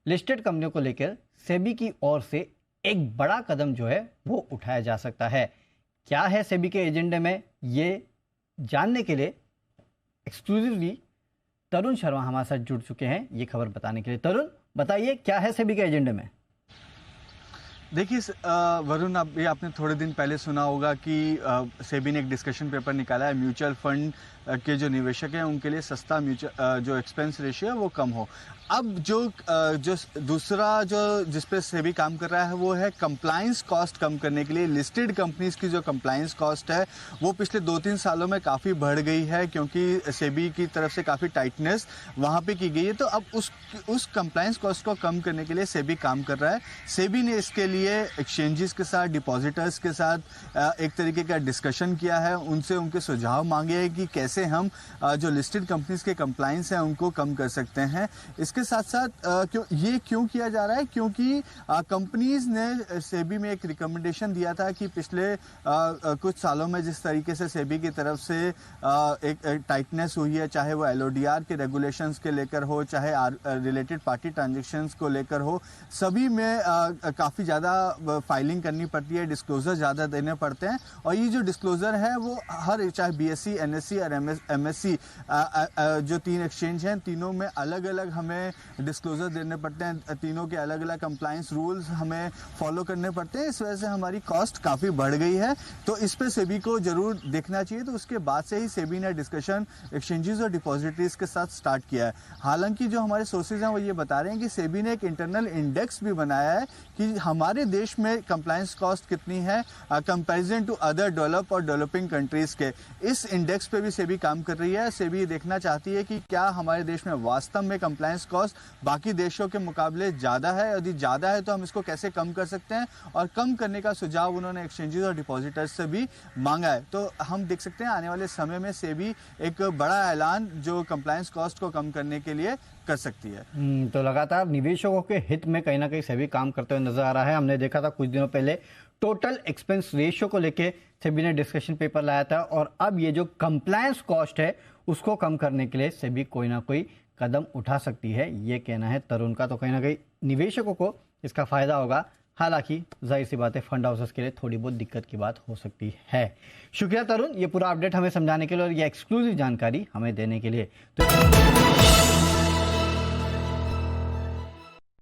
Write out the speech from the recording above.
Listed कंपनियों को लेकर सेबी की ओर से एक बड़ा कदम जो है वो उठाया जा सकता है। क्या है सेबी के एजेंडे में, ये जानने के लिए एक्सक्लूसिवली तरुण शर्मा हमारे साथ जुड़ चुके हैं ये खबर बताने के लिए। तरुण, बताइए क्या है सेबी के एजेंडे में? देखिए वरुण, अभी आपने थोड़े दिन पहले सुना होगा कि सेबी ने एक डिस्कशन पेपर निकाला है। म्यूचुअल फंड के जो निवेशक हैं उनके लिए सस्ता म्यूचुअल जो एक्सपेंस रेशियो है वो कम हो। अब जो दूसरा जो जिस पे सेबी काम कर रहा है वो है कंप्लायंस कॉस्ट कम करने के लिए। लिस्टेड कंपनीज की जो कंप्लायंस कॉस्ट है वो पिछले 2-3 सालों में काफ़ी बढ़ गई है, क्योंकि सेबी की तरफ से काफ़ी टाइटनेस वहाँ पे की गई है। तो अब उस कंप्लायंस कॉस्ट को कम करने के लिए सेबी काम कर रहा है। सेबी ने इसके लिए एक्सचेंजेस के साथ, डिपॉजिटर्स के साथ एक तरीके का डिस्कशन किया है, उनसे उनके सुझाव मांगे हैं कि कैसे हम जो लिस्टेड कंपनीज के कंप्लायंस हैं उनको कम कर सकते हैं। इसके साथ साथ क्यों किया जा रहा है, क्योंकि कंपनीज ने सेबी में एक रिकमेंडेशन दिया था कि पिछले कुछ सालों में जिस तरीके से सेबी की तरफ से एक टाइटनेस हुई है, चाहे वो एलओडीआर के रेगुलेशंस के लेकर हो, चाहे रिलेटेड पार्टी ट्रांजेक्शन्स को लेकर हो, सभी में काफ़ी ज़्यादा फाइलिंग करनी पड़ती है, डिस्क्लोजर ज़्यादा देने पड़ते हैं। और ये जो डिस्क्लोजर है वो हर, चाहे बीएसई, एनएसई और एमएससी जो 3 एक्सचेंज हैं, तीनों में अलग अलग हमें डिस्क्लोजर देने पड़ते हैं, तीनों के अलग अलग कंप्लायंस रूल्स हमें फॉलो करने पड़ते हैं। इस वजह से हमारी कॉस्ट काफ़ी बढ़ गई है, तो इस पे सेबी को जरूर देखना चाहिए। तो उसके बाद से ही सेबी ने डिस्कशन एक्सचेंजेस और डिपॉजिटरीज के साथ स्टार्ट किया है। हालांकि जो हमारे सोर्सेज हैं वो ये बता रहे हैं कि सेबी ने एक इंटरनल इंडेक्स भी बनाया है कि हमारे देश में कंप्लायंस कॉस्ट कितनी है कंपेरिजन टू अदर डेवलप और डेवलपिंग कंट्रीज के। इस इंडेक्स पे भी सेबी काम कर रही है। सेबी देखना चाहती है कि क्या हमारे देश में वास्तव में कंप्लायंस कॉस्ट बाकी देशों के मुकाबले ज़्यादा है, यदि ज़्यादा है तो हम इसको कैसे कम कर सकते हैं, और कम करने का सुझाव उन्होंने एक्सचेंजेस और डिपॉजिटर्स से भी मांगा है। तो हम देख सकते हैं आने वाले समय में सेबी एक बड़ा ऐलान जो कंप्लायंस कॉस्ट को कम करने के लिए कर सकती है। तो लगातार निवेशकों के हित में कहीं ना कहीं सेबी काम करते हुए नजर आ रहा है। हमने देखा था कुछ दिनों पहले टोटल एक्सपेंस रेशियो को लेके सेबी ने डिस्कशन पेपर लाया था, और अब ये जो कंप्लायंस कॉस्ट है उसको कम करने के लिए सेबी कोई ना कोई कदम उठा सकती है, ये कहना है तरुण का। तो कहीं ना कहीं निवेशकों को इसका फायदा होगा। हालांकि जाहिर सी बात है फंड हाउसेस के लिए थोड़ी बहुत दिक्कत की बात हो सकती है। शुक्रिया तरुण, ये पूरा अपडेट हमें समझाने के लिए और ये एक्सक्लूसिव जानकारी हमें देने के लिए। तो